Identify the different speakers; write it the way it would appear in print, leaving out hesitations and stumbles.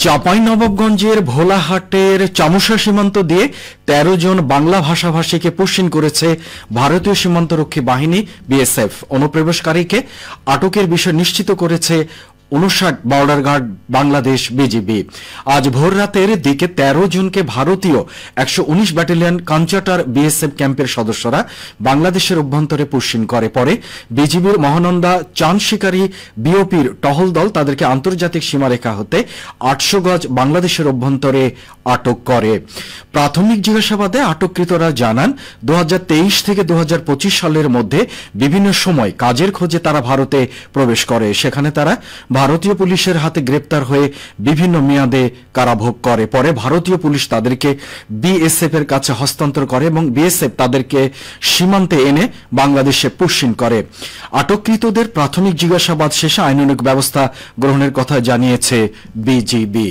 Speaker 1: চাঁপাইনবাবগঞ্জের ভোলাহাটের চামুশা সীমান্ত দিয়ে ১৩ জন বাংলা ভাষাভাষীকে পুশিন করেছে ভারতীয় সীমান্তরক্ষী বাহিনী বিএসএফ। অনুপ্রবেশকারীকে আটকের বিষয় নিশ্চিত করেছে ৫৯ বর্ডার গার্ড বাংলাদেশ বিজিবি। আজ ভোর রাতের দিকে ১৩ জনকে ভারতীয় ১১৯ ব্যাটালিয়ন কাঞ্চাটার বিএসএফ ক্যাম্পের সদস্যরা বাংলাদেশের অভ্যন্তরে পুশিন করে। পরে বিজিবির মহানন্দা চাঁদ শিকারী বিওপির টহল দল তাদেরকে আন্তর্জাতিক সীমারেখা হতে ৮০০ গজ বাংলাদেশের অভ্যন্তরে আটক করে। প্রাথমিক জিজ্ঞাসাবাদে আটককৃতরা জানান ২০২৩ থেকে ২০২৫ সালের মধ্যে বিভিন্ন সময় কাজের খোঁজে তারা ভারতে প্রবেশ করে। সেখানে তারা ভারতীয় পুলিশের হাতে গ্রেপ্তার হয়ে বিভিন্ন মেয়াদে কারাভোগ করে। পরে ভারতীয় পুলিশ তাদেরকে বিএসএফ এর কাছে হস্তান্তর করে এবং বিএসএফ তাদেরকে সীমান্তে এনে বাংলাদেশে পুশিন করে। আটককৃতদের প্রাথমিক জিজ্ঞাসাবাদ শেষে আইনানুগ ব্যবস্থা গ্রহণের কথা জানিয়েছে বিজিবি।